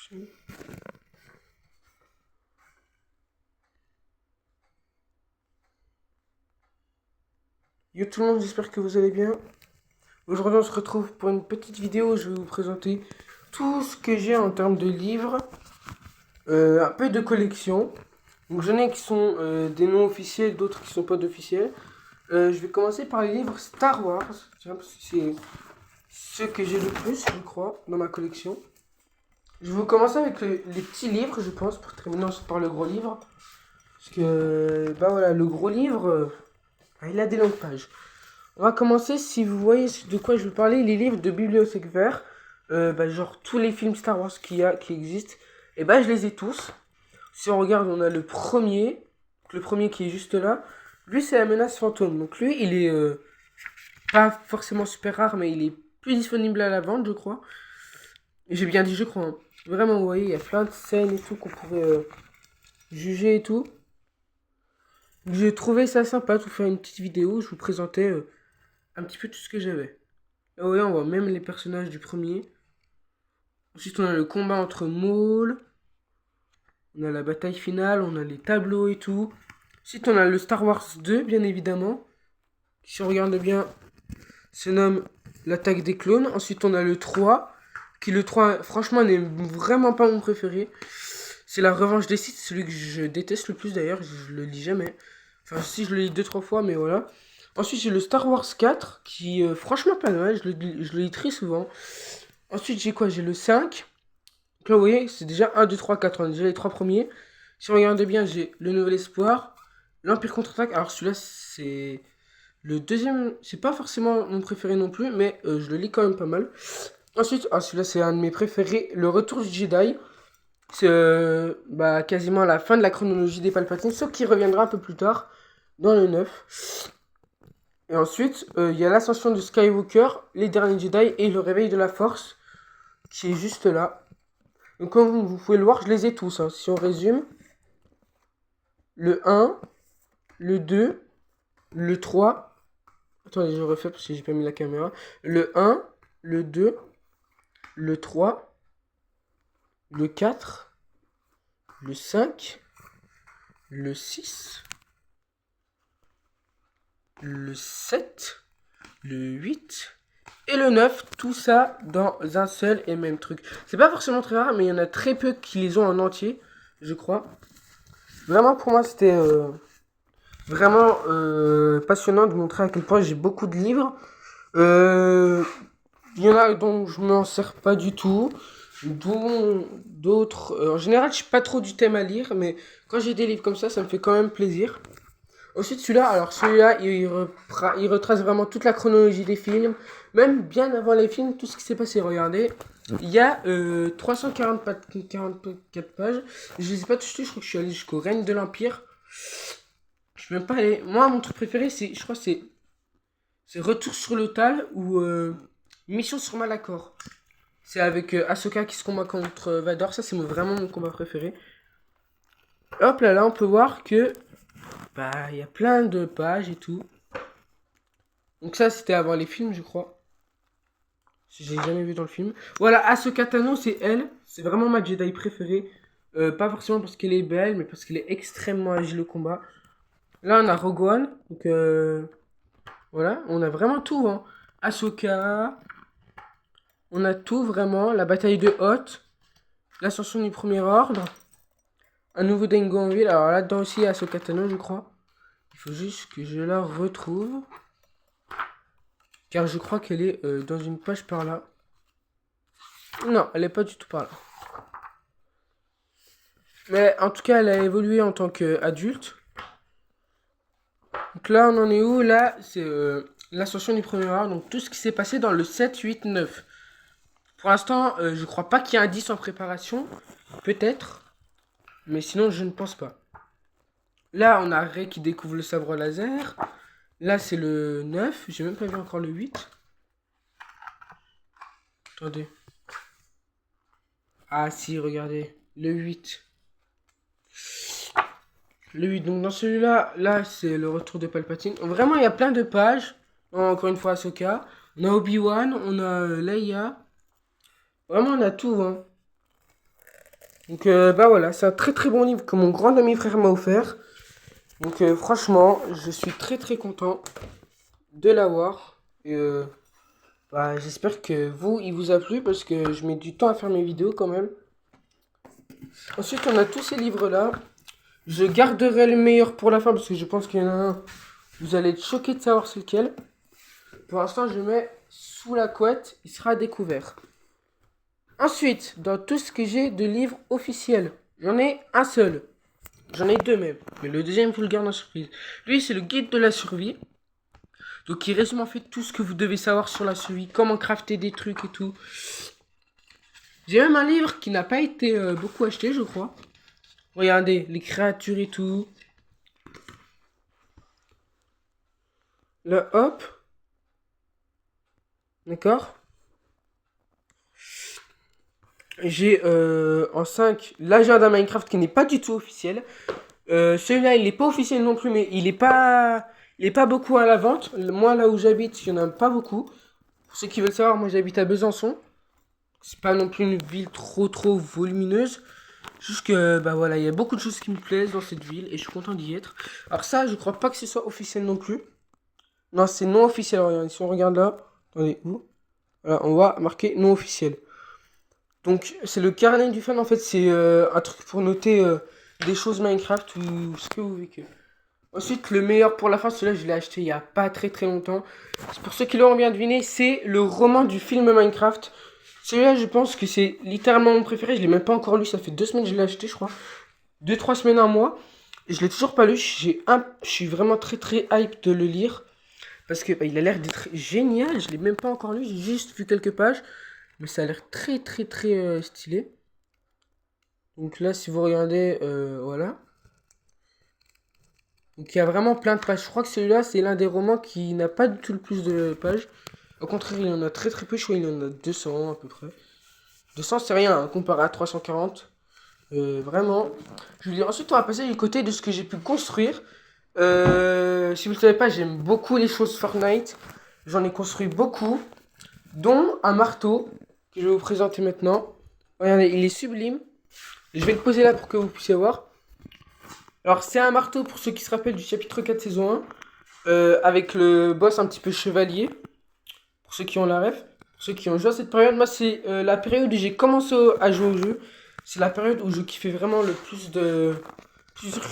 prochaine. Yo tout le monde, j'espère que vous allez bien. Aujourd'hui on se retrouve pour une petite vidéo où je vais vous présenter tout ce que j'ai en termes de livres, un peu de collection. Donc j'en ai qui sont des noms officiels, d'autres qui sont pas d'officiels. Je vais commencer par les livres Star Wars, tiens, parce que c'est ceux que j'ai le plus, je crois, dans ma collection. Je vais vous commencer avec les petits livres, je pense, pour terminer ensuite par le gros livre. Parce que, bah voilà, le gros livre, il a des longues pages. On va commencer, si vous voyez de quoi je veux parler, les livres de Bibliothèque Vert. Genre tous les films Star Wars qui existent. Et je les ai tous. Si on regarde, on a le premier qui est juste là. Lui, c'est la menace fantôme. Donc lui, il est pas forcément super rare, mais il est plus disponible à la vente, je crois. Et j'ai bien dit, je crois. Hein. Vraiment, vous voyez, il y a plein de scènes et tout qu'on pourrait juger et tout. J'ai trouvé ça sympa de vous faire une petite vidéo où je vous présentais un petit peu tout ce que j'avais. Là, vous voyez, on voit même les personnages du premier. Ensuite, on a le combat entre Maul. On a la bataille finale, on a les tableaux et tout. Ensuite, on a le Star Wars 2, bien évidemment. Si on regarde bien, se nomme l'attaque des clones. Ensuite, on a le 3, qui le 3, franchement, n'est vraiment pas mon préféré. C'est la revanche des Sith, celui que je déteste le plus d'ailleurs, je le lis jamais. Enfin, si, je le lis 2-3 fois, mais voilà. Ensuite, j'ai le Star Wars 4, qui franchement pas mal, je le lis très souvent. Ensuite, j'ai quoi? J'ai le 5. Donc là, vous voyez, c'est déjà 1, 2, 3, 4. On a déjà les 3 premiers. Si on regarde bien, j'ai le Nouvel Espoir, l'Empire contre-attaque. Alors, celui-là, c'est le deuxième. C'est pas forcément mon préféré non plus, mais je le lis quand même pas mal. Ensuite, celui-là, c'est un de mes préférés, le Retour du Jedi. C'est quasiment la fin de la chronologie des Palpatines, sauf qu'il reviendra un peu plus tard, dans le 9. Et ensuite, il y a l'ascension de Skywalker, les derniers Jedi et le réveil de la Force, qui est juste là. Donc comme vous pouvez le voir, je les ai tous. Hein. Si on résume, le 1, le 2, le 3. Attendez, je refais parce que j'ai pas mis la caméra. Le 1, le 2, le 3, le 4, le 5, le 6, le 7, le 8 et le 9. Tout ça dans un seul et même truc. C'est pas forcément très rare, mais il y en a très peu qui les ont en entier, je crois. Vraiment, pour moi, c'était vraiment passionnant de montrer à quel point j'ai beaucoup de livres. Il y en a dont je m'en sers pas du tout. Dont d'autres. En général, je suis pas trop du thème à lire, mais quand j'ai des livres comme ça me fait quand même plaisir. Ensuite, celui-là, il retrace vraiment toute la chronologie des films, même bien avant les films, tout ce qui s'est passé. Regardez, il y a 344 pages. Je les ai pas touchées, je crois que je suis allé jusqu'au règne de l'Empire. Je suis même pas allé. Moi, mon truc préféré, je crois, c'est Retour sur le Tal ou Mission sur Malachor. C'est avec Ahsoka qui se combat contre Vador. Ça, c'est vraiment mon combat préféré. Hop là, on peut voir que il y a plein de pages et tout. Donc ça, c'était avant les films, je crois. J'ai jamais vu dans le film. Voilà, Ahsoka Tano, c'est elle. C'est vraiment ma Jedi préférée. Pas forcément parce qu'elle est belle, mais parce qu'elle est extrêmement agile au combat. Là, on a Rogue One. Donc, voilà, on a vraiment tout. Hein. Ahsoka. On a tout, vraiment. La bataille de Hoth. L'ascension du Premier Ordre. Un nouveau Dengo en ville. Alors là-dedans aussi, il y a Ahsoka Tano, je crois. Il faut juste que je la retrouve. Car je crois qu'elle est dans une page par là. Non, elle est pas du tout par là. Mais en tout cas, elle a évolué en tant qu'adulte. Donc là, on en est où? Là, c'est l'ascension du premier ordre. Donc tout ce qui s'est passé dans le 7, 8, 9. Pour l'instant, je crois pas qu'il y ait un 10 en préparation. Peut-être. Mais sinon, je ne pense pas. Là, on a Rey qui découvre le sabre laser. Là, c'est le 9. J'ai même pas vu encore le 8. Attendez. Ah si, regardez. Le 8. Le 8. Donc dans celui-là, là, c'est le retour de Palpatine. Vraiment, il y a plein de pages. Encore une fois, Ahsoka. On a Obi-Wan, on a Leia. Vraiment, on a tout. Hein. Donc bah voilà, c'est un très très bon livre que mon grand ami frère m'a offert. Donc franchement, je suis très très content de l'avoir. Et bah, j'espère que vous, il vous a plu parce que je mets du temps à faire mes vidéos quand même. Ensuite, on a tous ces livres-là. Je garderai le meilleur pour la fin parce que je pense qu'il y en a un. Vous allez être choqués de savoir c'est lequel. Pour l'instant, je le mets sous la couette. Il sera découvert. Ensuite, dans tout ce que j'ai de livres officiels, j'en ai un seul. J'en ai deux même. Mais le deuxième, vous le gardez en surprise. Lui, c'est le guide de la survie. Donc, il résume en fait tout ce que vous devez savoir sur la survie. Comment crafter des trucs et tout. J'ai même un livre qui n'a pas été beaucoup acheté, je crois. Regardez, les créatures et tout. Là, hop. D'accord. J'ai en 5 l'agenda Minecraft qui n'est pas du tout officiel. Celui-là, il n'est pas officiel non plus, mais il est pas beaucoup à la vente. Moi, là où j'habite, il n'y en a pas beaucoup. Pour ceux qui veulent savoir, moi j'habite à Besançon. C'est pas non plus une ville trop volumineuse. Juste que, bah voilà, il y a beaucoup de choses qui me plaisent dans cette ville et je suis content d'y être. Alors ça, je crois pas que ce soit officiel non plus. Non, c'est non officiel. Regardez, si on regarde là, attendez, où? Voilà, on voit marqué non officiel. Donc, c'est le carnet du fan, en fait, c'est un truc pour noter des choses Minecraft ou ce que vous voulez. Ensuite, le meilleur pour la fin, celui-là, je l'ai acheté il y a pas très longtemps. C'est pour ceux qui l'auront bien deviné, c'est le roman du film Minecraft. Celui-là, je pense que c'est littéralement mon préféré. Je l'ai même pas encore lu, ça fait 2 semaines que je l'ai acheté, je crois. 2-3 semaines, un mois. Et je l'ai toujours pas lu. Je suis vraiment très hype de le lire. Parce que bah, il a l'air d'être génial. Je l'ai même pas encore lu, j'ai juste vu quelques pages. Mais ça a l'air très stylé. Donc là, si vous regardez, voilà. Donc il y a vraiment plein de pages. Je crois que celui-là, c'est l'un des romans qui n'a pas du tout le plus de pages. Au contraire, il en a très peu. Je crois qu'il en a 200 à peu près. 200, c'est rien, hein, comparé à 340. Vraiment. Je veux dire, ensuite, on va passer du côté de ce que j'ai pu construire. Si vous ne le savez pas, j'aime beaucoup les choses Fortnite. J'en ai construit beaucoup. Dont un marteau que je vais vous présenter maintenant. Regardez, il est sublime. Je vais le poser là pour que vous puissiez voir. Alors, c'est un marteau pour ceux qui se rappellent du chapitre 4 saison 1. Avec le boss un petit peu chevalier. Pour ceux qui ont la ref. Pour ceux qui ont joué à cette période. Moi, c'est la période où j'ai commencé à jouer au jeu. C'est la période où je kiffais vraiment le plus de...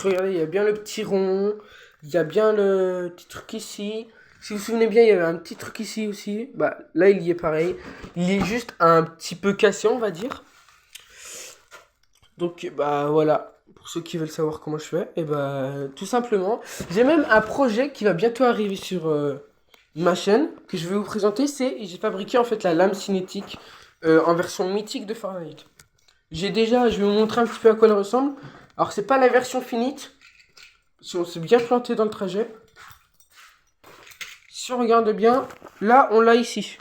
Regardez, il y a bien le petit rond. Il y a bien le petit truc ici. Si vous vous souvenez bien, il y avait un petit truc ici aussi. Bah, là, il y est pareil. Il est juste un petit peu cassé, on va dire. Donc, bah, voilà. Pour ceux qui veulent savoir comment je fais, et bah, tout simplement. J'ai même un projet qui va bientôt arriver sur ma chaîne, que je vais vous présenter. J'ai fabriqué, en fait, la lame cinétique en version mythique de Fortnite. Je vais vous montrer un petit peu à quoi elle ressemble. Alors, c'est pas la version finite. Si on s'est bien planté dans le trajet. Si on regarde bien, là, on l'a ici.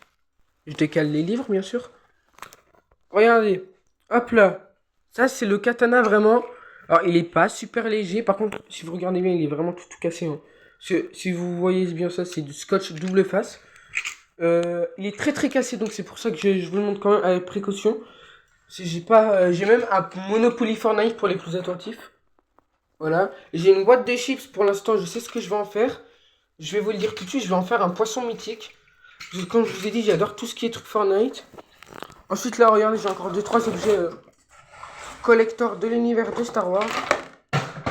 Je décale les livres, bien sûr. Regardez. Hop là. Ça, c'est le katana, vraiment. Alors, il est pas super léger. Par contre, si vous regardez bien, il est vraiment tout cassé. Hein. Si vous voyez bien ça, c'est du scotch double face. Il est très cassé, donc c'est pour ça que je vous le montre quand même avec précaution. J'ai même un Monopoly Fortnite pour les plus attentifs. Voilà. J'ai une boîte de chips pour l'instant, je sais ce que je vais en faire. Je vais vous le dire tout de suite, je vais en faire un poisson mythique. Comme je vous ai dit, j'adore tout ce qui est truc Fortnite. Ensuite, là, regardez, j'ai encore 2-3 objets collector de l'univers de Star Wars.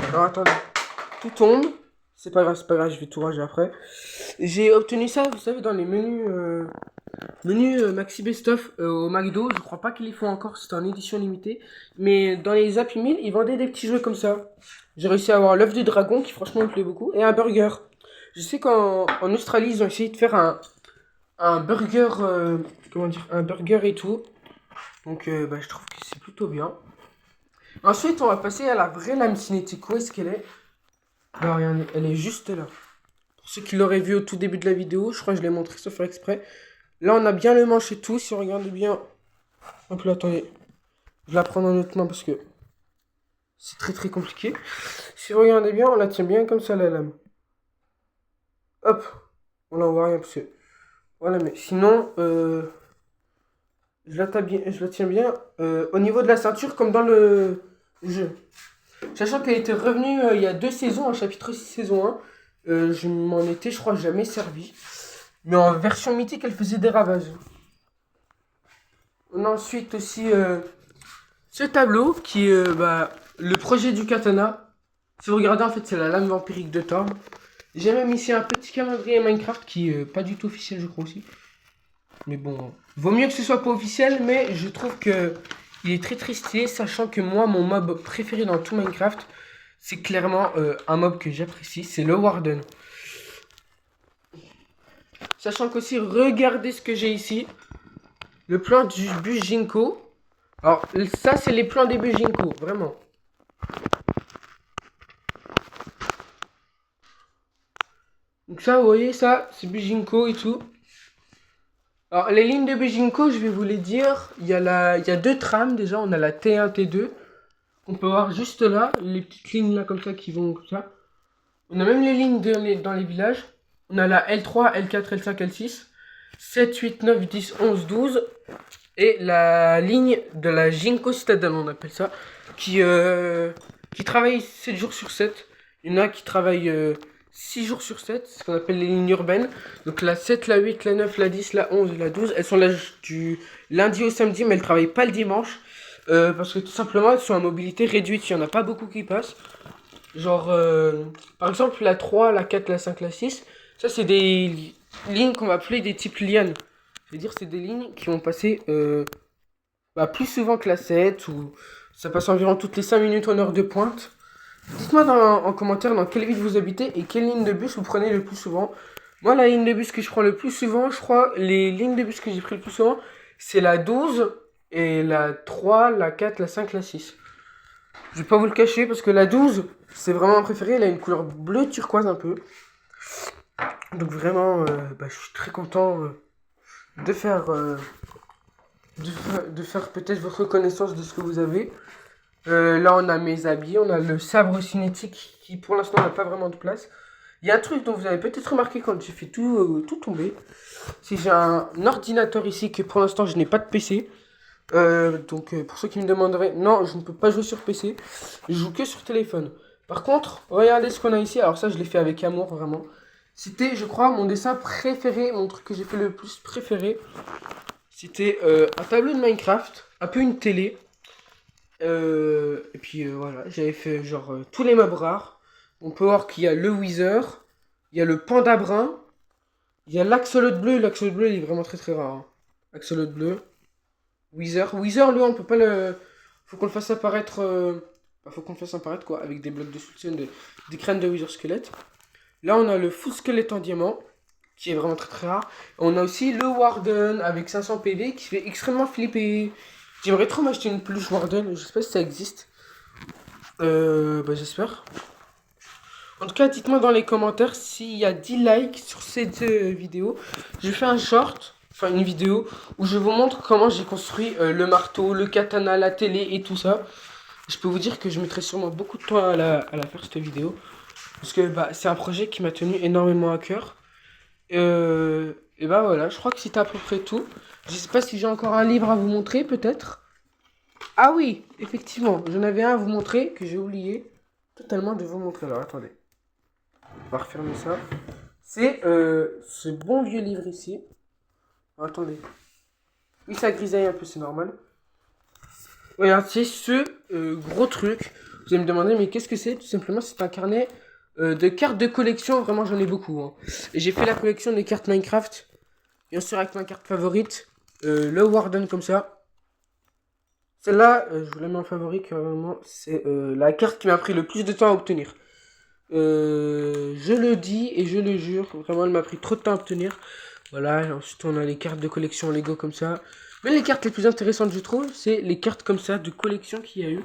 Alors, attendez. Tout tombe. C'est pas grave, je vais tout ranger après. J'ai obtenu ça, vous savez, dans les menus Maxi Best of au McDo. Je crois pas qu'ils les font encore, c'est en édition limitée. Mais dans les Happy Meal, ils vendaient des petits jeux comme ça. J'ai réussi à avoir l'œuf du dragon qui, franchement, me plaît beaucoup. Et un burger. Je sais qu'en Australie, ils ont essayé de faire un burger, comment dire, un burger et tout. Donc, bah, je trouve que c'est plutôt bien. Ensuite, on va passer à la vraie lame cinétique. Où est-ce qu'elle est? Alors, regardez, elle est juste là. Pour ceux qui l'auraient vu au tout début de la vidéo, je crois que je l'ai montré sans faire exprès. Là, on a bien le manche et tout. Si on regarde bien. Hop là, attendez. Je vais la prendre en autre main parce que c'est très compliqué. Si vous regardez bien, on la tient bien comme ça, la lame. Hop. On la voit rien parce que... Voilà, mais sinon, je la tiens bien au niveau de la ceinture comme dans le jeu. Sachant qu'elle était revenue il y a 2 saisons, un chapitre 6 saison 1. Je m'en étais, je crois, jamais servi. Mais en version mythique, elle faisait des ravages. On a ensuite aussi ce tableau qui est le projet du katana. Si vous regardez, en fait, c'est la lame vampirique de Thor. J'ai même ici un petit calendrier Minecraft qui est pas du tout officiel, je crois aussi. Mais bon, vaut mieux que ce soit pas officiel, mais je trouve que il est très très stylé, sachant que moi, mon mob préféré dans tout Minecraft, c'est clairement un mob que j'apprécie, c'est le Warden. Sachant qu'aussi, regardez ce que j'ai ici. Le plan du bus Ginkgo. Alors, ça, c'est les plans des bus Ginkgo, vraiment. Donc ça, vous voyez, ça, c'est bus Ginkgo et tout. Alors, les lignes de bus Ginkgo, je vais vous les dire. Il y a 2 trames, déjà. On a la T1, T2. On peut voir juste là, les petites lignes là, comme ça, qui vont comme ça. On a même les lignes dans les villages. On a la L3, L4, L5, L6. 7, 8, 9, 10, 11, 12. Et la ligne de la Ginkgo Citadel, on appelle ça, qui travaille 7 jours sur 7. Il y en a qui travaillent 6 jours sur 7, ce qu'on appelle les lignes urbaines. Donc la 7, la 8, la 9, la 10, la 11 et la 12, elles sont là du lundi au samedi, mais elles ne travaillent pas le dimanche. Parce que tout simplement, elles sont à mobilité réduite, il n'y en a pas beaucoup qui passent. Genre, par exemple, la 3, la 4, la 5, la 6, ça c'est des lignes qu'on va appeler des types lianes. Je veux dire, c'est des lignes qui vont passer plus souvent que la 7, ou ça passe environ toutes les 5 minutes en heure de pointe. Dites-moi en commentaire dans quelle ville vous habitez et quelle ligne de bus vous prenez le plus souvent. Moi, la ligne de bus que je prends le plus souvent, je crois, les lignes de bus que j'ai pris le plus souvent, c'est la 12 et la 3, la 4, la 5, la 6. Je vais pas vous le cacher parce que la 12, c'est vraiment un préféré. Elle a une couleur bleu turquoise un peu. Donc vraiment, je suis très content de faire, de faire peut-être votre connaissance de ce que vous avez. Là, on a mes habits. On a le sabre cinétique qui, pour l'instant, n'a pas vraiment de place. Il y a un truc dont vous avez peut-être remarqué quand j'ai fait tout tomber. C'est que j'ai un ordinateur ici que pour l'instant, je n'ai pas de PC. Donc pour ceux qui me demanderaient, non, je ne peux pas jouer sur PC, je joue que sur téléphone. Par contre, regardez ce qu'on a ici. Alors ça, je l'ai fait avec amour, vraiment. C'était, je crois, mon dessin préféré, mon truc que j'ai fait le plus préféré. C'était un tableau de Minecraft, un peu une télé. Et puis voilà, j'avais fait genre tous les mobs rares. On peut voir qu'il y a le Wither, il y a le panda brun, il y a l'axolot bleu. L'axolot bleu, il est vraiment très très rare, hein. Axolot bleu. Wither, lui, on peut pas le. Faut qu'on le fasse apparaître. Faut qu'on le fasse apparaître quoi, avec des blocs de soutien, des crânes de Wither squelette. Là, on a le full squelette en diamant, qui est vraiment très très rare. On a aussi le Warden avec 500 PV qui fait extrêmement flipper. J'aimerais trop m'acheter une peluche Warden, je sais pas si ça existe. J'espère. En tout cas, dites-moi dans les commentaires s'il y a 10 likes sur cette vidéo. Je fais un short. Enfin une vidéo où je vous montre comment j'ai construit le marteau, le katana, la télé et tout ça. Je peux vous dire que je mettrai sûrement beaucoup de temps à la faire cette vidéo. Parce que c'est un projet qui m'a tenu énormément à cœur. Et voilà, je crois que c'était à peu près tout. Je sais pas si j'ai encore un livre à vous montrer peut-être. Ah oui, effectivement, j'en avais un à vous montrer que j'ai oublié totalement de vous montrer. Alors attendez, on va refermer ça. C'est ce bon vieux livre ici. Attendez. Oui, ça grisaille un peu, c'est normal. Regarde, c'est ce gros truc. Vous allez me demander, mais qu'est-ce que c'est? Tout simplement, c'est un carnet de cartes de collection. Vraiment, j'en ai beaucoup, hein. Et j'ai fait la collection des cartes Minecraft. Bien sûr, avec ma carte favorite. Le Warden, comme ça. Celle-là, je vous la mets en favori, carrément. C'est la carte qui m'a pris le plus de temps à obtenir. Je le dis et je le jure. Vraiment, elle m'a pris trop de temps à obtenir. Voilà, ensuite on a les cartes de collection Lego comme ça. Mais les cartes les plus intéressantes, je trouve, c'est les cartes comme ça de collection qu'il y a eu.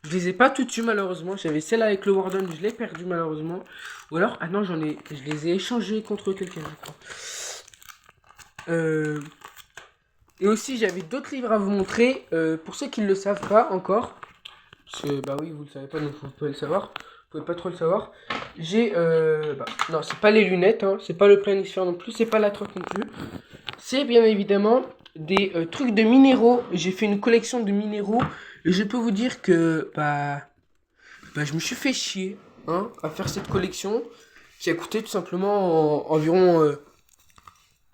Je les ai pas toutes eues malheureusement. J'avais celle-là avec le Warden, je l'ai perdu malheureusement. Ou alors, ah non, je les ai échangées contre quelqu'un, je crois. Et aussi, j'avais d'autres livres à vous montrer. Pour ceux qui ne le savent pas encore. Parce que, oui, vous ne le savez pas, donc vous pouvez le savoir. Vous pouvez pas trop le savoir. J'ai, non, c'est pas les lunettes, hein, c'est pas le planisphère non plus, c'est pas la trotte non plus. C'est bien évidemment des trucs de minéraux. J'ai fait une collection de minéraux. Et je peux vous dire que je me suis fait chier hein, à faire cette collection qui a coûté tout simplement environ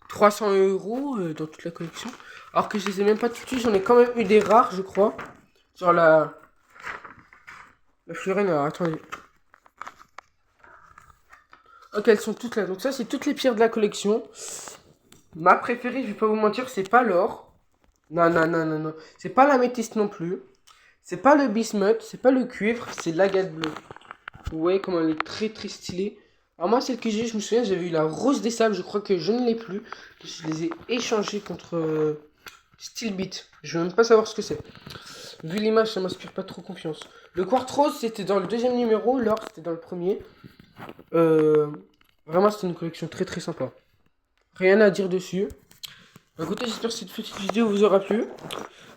300 € dans toute la collection. Alors que je les ai même pas toutes, j'en ai quand même eu des rares, je crois. Genre la Florine, alors attendez. Ok, elles sont toutes là. Donc ça, c'est toutes les pierres de la collection. Ma préférée, je vais pas vous mentir, c'est pas l'or. Non, non, non, non, non. C'est pas l'améthyste non plus. C'est pas le bismuth, c'est pas le cuivre, c'est l'agate bleue. Vous voyez comment elle est très très stylée. Alors moi, celle que j'ai, je me souviens, j'avais eu la rose des sables, je crois que je ne l'ai plus. Je les ai échangées contre Steelbeat. Je veux même pas savoir ce que c'est. Vu l'image, ça m'inspire pas trop confiance. Le quartz rose, c'était dans le deuxième numéro, l'or, c'était dans le premier. Vraiment, c'était une collection très très sympa. Rien à dire dessus. Écoutez, j'espère que cette petite vidéo vous aura plu.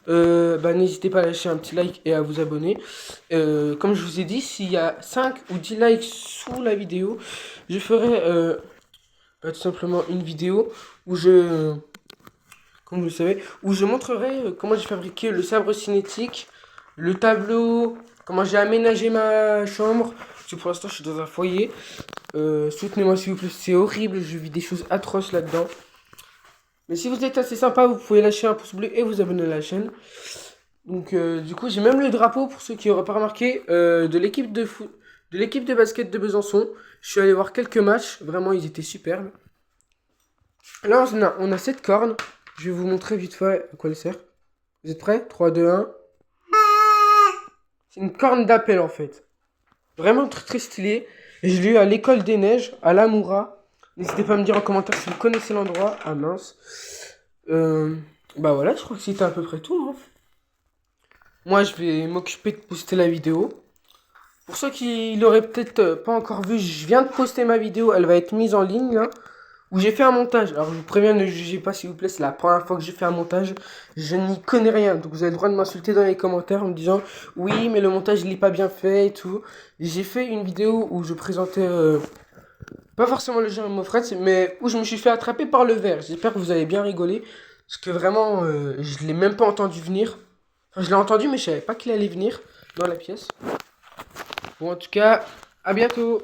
N'hésitez pas à lâcher un petit like et à vous abonner. Comme je vous ai dit, s'il y a 5 ou 10 likes sous la vidéo, je ferai tout simplement une vidéo où comme vous le savez, où je montrerai comment j'ai fabriqué le sabre cinétique, le tableau, comment j'ai aménagé ma chambre. Parce que pour l'instant, je suis dans un foyer. Soutenez-moi s'il vous plaît, c'est horrible, je vis des choses atroces là-dedans. Mais si vous êtes assez sympa, vous pouvez lâcher un pouce bleu et vous abonner à la chaîne. Donc du coup, j'ai même le drapeau, pour ceux qui n'auraient pas remarqué, de l'équipe de foot, de l'équipe de basket de Besançon. Je suis allé voir quelques matchs, vraiment ils étaient superbes. Là, on a cette corne. Je vais vous montrer vite fait à quoi elle sert. Vous êtes prêts? 3, 2, 1. C'est une corne d'appel en fait. Vraiment très très stylée. Et je l'ai eu à l'école des neiges, à l'Amoura. N'hésitez pas à me dire en commentaire si vous connaissez l'endroit. Ah mince. Voilà, je crois que c'était à peu près tout. Hein. Moi, je vais m'occuper de poster la vidéo. Pour ceux qui l'auraient peut-être pas encore vu, je viens de poster ma vidéo. Elle va être mise en ligne là. Où j'ai fait un montage. Alors je vous préviens, ne jugez pas s'il vous plaît, c'est la première fois que j'ai fait un montage. Je n'y connais rien. Donc vous avez le droit de m'insulter dans les commentaires en me disant oui, mais le montage il est pas bien fait et tout. J'ai fait une vidéo où je présentais pas forcément le jeu Mofred, mais où je me suis fait attraper par le verre. J'espère que vous avez bien rigolé. Parce que vraiment, je l'ai même pas entendu venir. Enfin, je l'ai entendu, mais je savais pas qu'il allait venir dans la pièce. Bon, en tout cas, à bientôt.